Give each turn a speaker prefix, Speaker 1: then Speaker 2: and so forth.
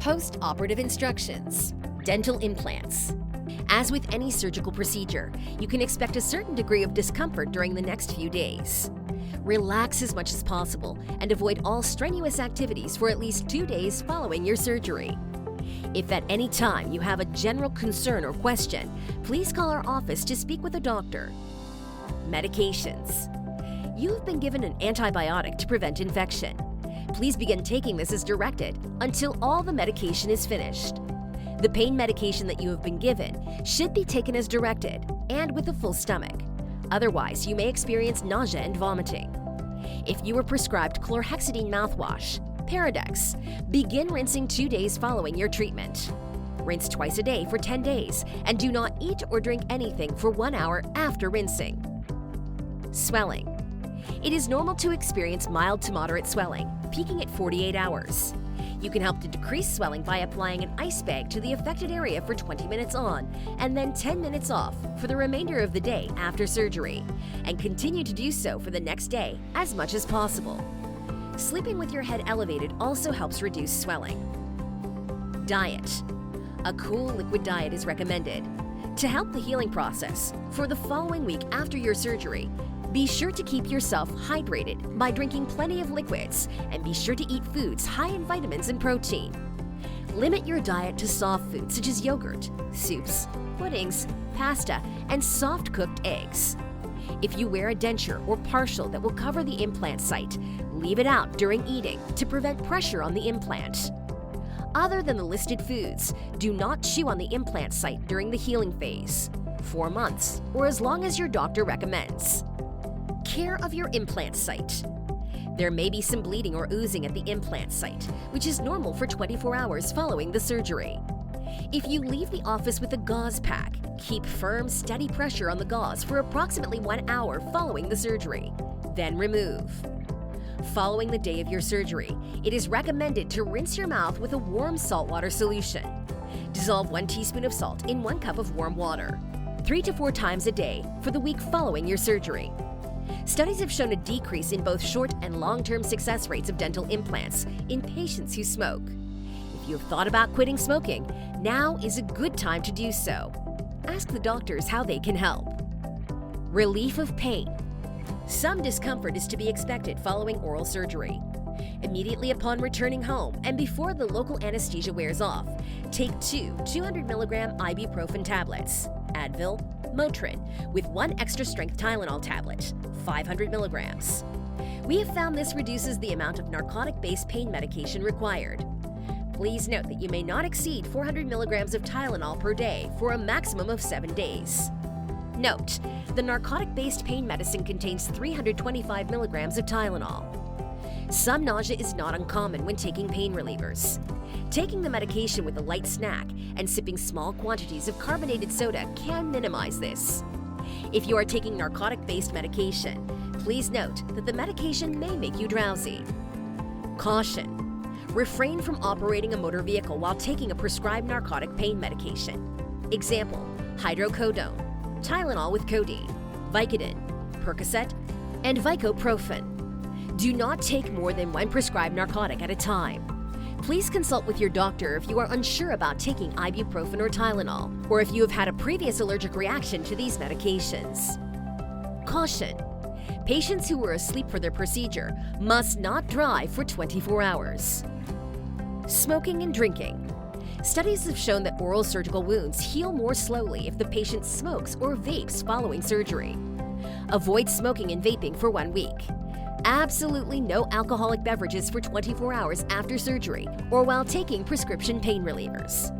Speaker 1: Post-Operative Instructions, dental implants. As with any surgical procedure, you can expect a certain degree of discomfort during the next few days. Relax as much as possible and avoid all strenuous activities for at least 2 days following your surgery. If at any time you have a general concern or question, please call our office to speak with a doctor. Medications. You have been given an antibiotic to prevent infection. Please begin taking this as directed until all the medication is finished. The pain medication that you have been given should be taken as directed and with a full stomach. Otherwise, you may experience nausea and vomiting. If you were prescribed chlorhexidine mouthwash, Paradex, begin rinsing 2 days following your treatment. Rinse twice a day for 10 days and do not eat or drink anything for 1 hour after rinsing. Swelling. It is normal to experience mild to moderate swelling, peaking at 48 hours. You can help to decrease swelling by applying an ice bag to the affected area for 20 minutes on and then 10 minutes off for the remainder of the day after surgery, and continue to do so for the next day as much as possible. Sleeping with your head elevated also helps reduce swelling. Diet. A cool liquid diet is recommended. To help the healing process, for the following week after your surgery, be sure to keep yourself hydrated by drinking plenty of liquids, and be sure to eat foods high in vitamins and protein. Limit your diet to soft foods such as yogurt, soups, puddings, pasta, and soft-cooked eggs. If you wear a denture or partial that will cover the implant site, leave it out during eating to prevent pressure on the implant. Other than the listed foods, do not chew on the implant site during the healing phase, 4 months, or as long as your doctor recommends. Care of your implant site. There may be some bleeding or oozing at the implant site, which is normal for 24 hours following the surgery. If you leave the office with a gauze pack, keep firm, steady pressure on the gauze for approximately 1 hour following the surgery, then remove. Following the day of your surgery, it is recommended to rinse your mouth with a warm saltwater solution. Dissolve 1 teaspoon of salt in 1 cup of warm water, 3 to 4 times a day for the week following your surgery. Studies have shown a decrease in both short and long-term success rates of dental implants in patients who smoke. If you have thought about quitting smoking, now is a good time to do so. Ask the doctors how they can help. Relief of pain. Some discomfort is to be expected following oral surgery. Immediately upon returning home and before the local anesthesia wears off, take 2 200mg ibuprofen tablets, Advil, Motrin, with 1 extra-strength Tylenol tablet, 500mg. We have found this reduces the amount of narcotic-based pain medication required. Please note that you may not exceed 400mg of Tylenol per day for a maximum of 7 days. Note, the narcotic-based pain medicine contains 325mg of Tylenol. Some nausea is not uncommon when taking pain relievers. Taking the medication with a light snack and sipping small quantities of carbonated soda can minimize this. If you are taking narcotic-based medication, please note that the medication may make you drowsy. Caution: refrain from operating a motor vehicle while taking a prescribed narcotic pain medication. Example: hydrocodone, Tylenol with codeine, Vicodin, Percocet, and Vicoprofen. Do not take more than 1 prescribed narcotic at a time. Please consult with your doctor if you are unsure about taking ibuprofen or Tylenol, or if you have had a previous allergic reaction to these medications. Caution: patients who were asleep for their procedure must not drive for 24 hours. Smoking and drinking. Studies have shown that oral surgical wounds heal more slowly if the patient smokes or vapes following surgery. Avoid smoking and vaping for 1 week. Absolutely no alcoholic beverages for 24 hours after surgery or while taking prescription pain relievers.